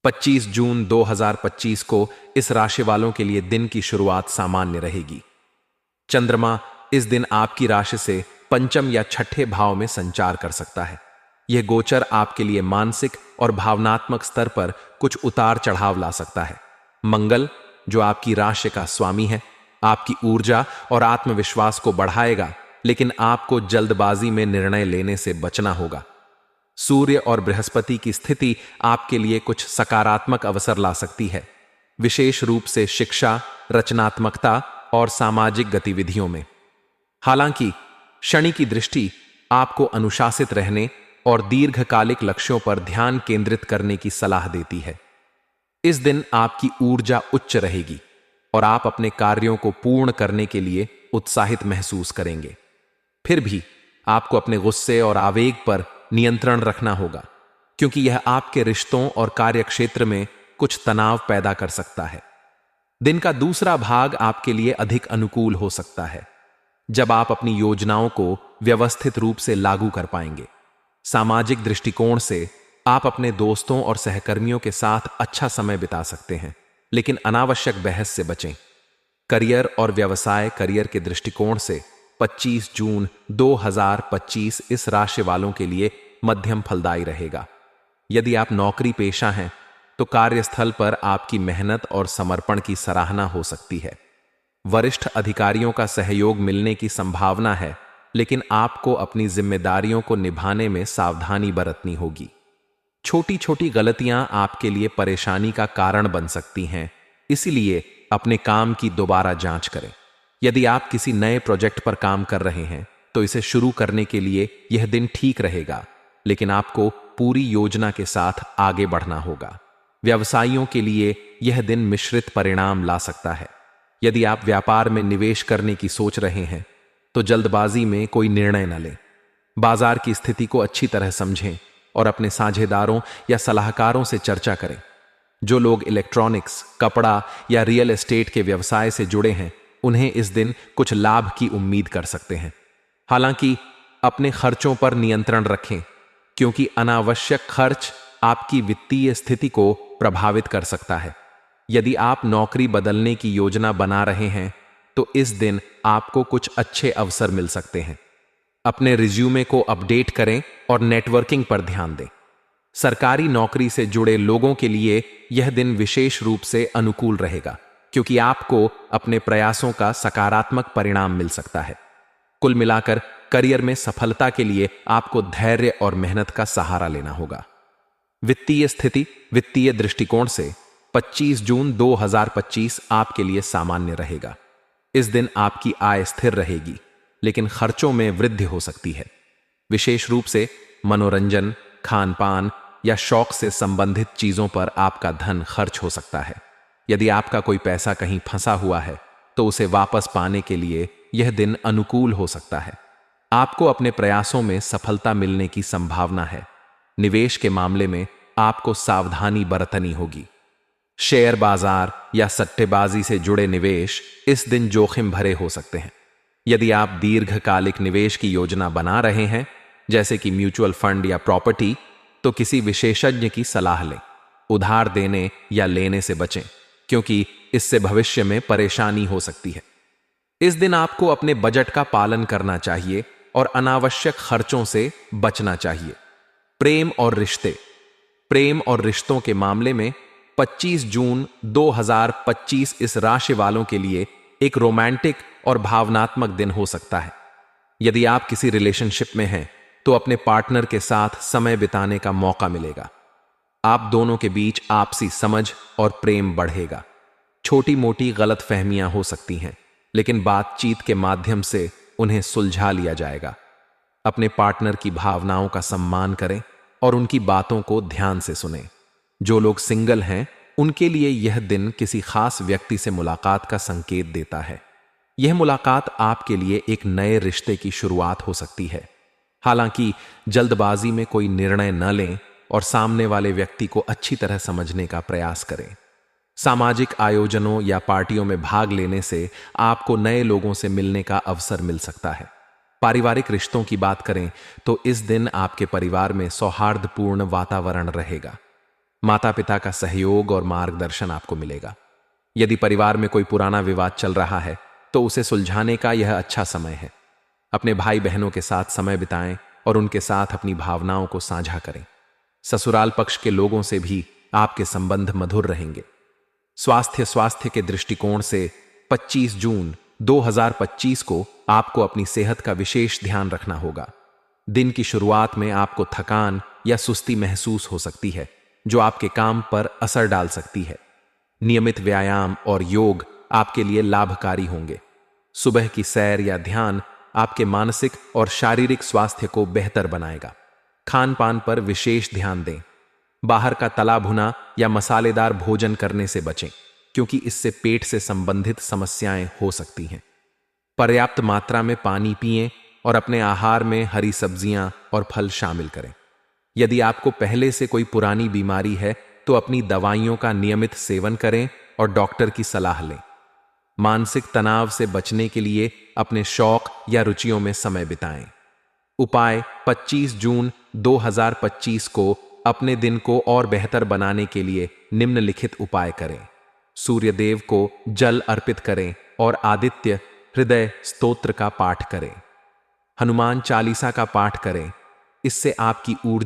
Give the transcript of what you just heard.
25 जून 2025 को इस राशि वालों के लिए दिन की शुरुआत सामान्य रहेगी। चंद्रमा इस दिन आपकी राशि से पंचम या छठे भाव में संचार कर सकता है। यह गोचर आपके लिए मानसिक और भावनात्मक स्तर पर कुछ उतार चढ़ाव ला सकता है। मंगल, जो आपकी राशि का स्वामी है, आपकी ऊर्जा और आत्मविश्वास को बढ़ाएगा, लेकिन आपको जल्दबाजी में निर्णय लेने से बचना होगा। सूर्य और बृहस्पति की स्थिति आपके लिए कुछ सकारात्मक अवसर ला सकती है, विशेष रूप से शिक्षा, रचनात्मकता और सामाजिक गतिविधियों में। हालांकि शनि की दृष्टि आपको अनुशासित रहने और दीर्घकालिक लक्ष्यों पर ध्यान केंद्रित करने की सलाह देती है। इस दिन आपकी ऊर्जा उच्च रहेगी और आप अपने कार्यों को पूर्ण करने के लिए उत्साहित महसूस करेंगे। फिर भी आपको अपने गुस्से और आवेग पर नियंत्रण रखना होगा, क्योंकि यह आपके रिश्तों और कार्यक्षेत्र में कुछ तनाव पैदा कर सकता है। दिन का दूसरा भाग आपके लिए अधिक अनुकूल हो सकता है, जब आप अपनी योजनाओं को व्यवस्थित रूप से लागू कर पाएंगे। सामाजिक दृष्टिकोण से आप अपने दोस्तों और सहकर्मियों के साथ अच्छा समय बिता सकते हैं, लेकिन अनावश्यक बहस से बचें। करियर और व्यवसाय करियर के दृष्टिकोण से 25 जून 2025 इस राशि वालों के लिए मध्यम फलदायी रहेगा। यदि आप नौकरी पेशा हैं, तो कार्यस्थल पर आपकी मेहनत और समर्पण की सराहना हो सकती है। वरिष्ठ अधिकारियों का सहयोग मिलने की संभावना है, लेकिन आपको अपनी जिम्मेदारियों को निभाने में सावधानी बरतनी होगी। छोटी छोटी गलतियां आपके लिए परेशानी का कारण बन सकती हैं, इसलिए अपने काम की दोबारा जांच करें। यदि आप किसी नए प्रोजेक्ट पर काम कर रहे हैं, तो इसे शुरू करने के लिए यह दिन ठीक रहेगा, लेकिन आपको पूरी योजना के साथ आगे बढ़ना होगा। व्यवसायियों के लिए यह दिन मिश्रित परिणाम ला सकता है। यदि आप व्यापार में निवेश करने की सोच रहे हैं, तो जल्दबाजी में कोई निर्णय न लें। बाजार की स्थिति को अच्छी तरह समझें और अपने साझेदारों या सलाहकारों से चर्चा करें। जो लोग इलेक्ट्रॉनिक्स, कपड़ा या रियल एस्टेट के व्यवसाय से जुड़े हैं, उन्हें इस दिन कुछ लाभ की उम्मीद कर सकते हैं। हालांकि अपने खर्चों पर नियंत्रण रखें, क्योंकि अनावश्यक खर्च आपकी वित्तीय स्थिति को प्रभावित कर सकता है। यदि आप नौकरी बदलने की योजना बना रहे हैं, तो इस दिन आपको कुछ अच्छे अवसर मिल सकते हैं। अपने रिज्यूमे को अपडेट करें और नेटवर्किंग पर ध्यान दें। सरकारी नौकरी से जुड़े लोगों के लिए यह दिन विशेष रूप से अनुकूल रहेगा, क्योंकि आपको अपने प्रयासों का सकारात्मक परिणाम मिल सकता है। कुल मिलाकर करियर में सफलता के लिए आपको धैर्य और मेहनत का सहारा लेना होगा। वित्तीय स्थिति वित्तीय दृष्टिकोण से 25 जून 2025 आपके लिए सामान्य रहेगा। इस दिन आपकी आय स्थिर रहेगी, लेकिन खर्चों में वृद्धि हो सकती है। विशेष रूप से मनोरंजन, खान-पान या शौक से संबंधित चीजों पर आपका धन खर्च हो सकता है। यदि आपका कोई पैसा कहीं फंसा हुआ है, तो उसे वापस पाने के लिए यह दिन अनुकूल हो सकता है। आपको अपने प्रयासों में सफलता मिलने की संभावना है। निवेश के मामले में आपको सावधानी बरतनी होगी। शेयर बाजार या सट्टेबाजी से जुड़े निवेश इस दिन जोखिम भरे हो सकते हैं। यदि आप दीर्घकालिक निवेश की योजना बना रहे हैं, जैसे कि म्यूचुअल फंड या प्रॉपर्टी, तो किसी विशेषज्ञ की सलाह लें। उधार देने या लेने से बचें, क्योंकि इससे भविष्य में परेशानी हो सकती है। इस दिन आपको अपने बजट का पालन करना चाहिए और अनावश्यक खर्चों से बचना चाहिए। प्रेम और रिश्तों के मामले में 25 जून 2025 इस राशि वालों के लिए एक रोमांटिक और भावनात्मक दिन हो सकता है। यदि आप किसी रिलेशनशिप में हैं, तो अपने पार्टनर के साथ समय बिताने का मौका मिलेगा। आप दोनों के बीच आपसी समझ और प्रेम बढ़ेगा। छोटी मोटी गलतफहमियां हो सकती हैं, लेकिन बातचीत के माध्यम से उन्हें सुलझा लिया जाएगा। अपने पार्टनर की भावनाओं का सम्मान करें और उनकी बातों को ध्यान से सुनें। जो लोग सिंगल हैं, उनके लिए यह दिन किसी खास व्यक्ति से मुलाकात का संकेत देता है। यह मुलाकात आपके लिए एक नए रिश्ते की शुरुआत हो सकती है। हालांकि जल्दबाजी में कोई निर्णय न लें और सामने वाले व्यक्ति को अच्छी तरह समझने का प्रयास करें। सामाजिक आयोजनों या पार्टियों में भाग लेने से आपको नए लोगों से मिलने का अवसर मिल सकता है। पारिवारिक रिश्तों की बात करें तो इस दिन आपके परिवार में सौहार्दपूर्ण वातावरण रहेगा। माता पिता का सहयोग और मार्गदर्शन आपको मिलेगा। यदि परिवार में कोई पुराना विवाद चल रहा है तो उसे सुलझाने का यह अच्छा समय है। अपने भाई बहनों के साथ समय बिताएं और उनके साथ अपनी भावनाओं को साझा करें। ससुराल पक्ष के लोगों से भी आपके संबंध मधुर रहेंगे। स्वास्थ्य के दृष्टिकोण से 25 जून 2025 को आपको अपनी सेहत का विशेष ध्यान रखना होगा। दिन की शुरुआत में आपको थकान या सुस्ती महसूस हो सकती है, जो आपके काम पर असर डाल सकती है। नियमित व्यायाम और योग आपके लिए लाभकारी होंगे। सुबह की सैर या ध्यान आपके मानसिक और शारीरिक स्वास्थ्य को बेहतर बनाएगा। खान पान पर विशेष ध्यान दें। बाहर का तला भुना या मसालेदार भोजन करने से बचें, क्योंकि इससे पेट से संबंधित समस्याएं हो सकती हैं। पर्याप्त मात्रा में पानी पिएं और अपने आहार में हरी सब्जियां और फल शामिल करें। यदि आपको पहले से कोई पुरानी बीमारी है तो अपनी दवाइयों का नियमित सेवन करें और डॉक्टर की सलाह लें। मानसिक तनाव से बचने के लिए अपने शौक या रुचियों में समय बिताएं। उपाय 25 जून 2025 को अपने दिन को और बेहतर बनाने के लिए निम्नलिखित उपाय करें। सूर्य देव को जल अर्पित करें और आदित्य हृदय स्तोत्र का पाठ करें। हनुमान चालीसा का पाठ करें। इससे आपकी ऊर्जा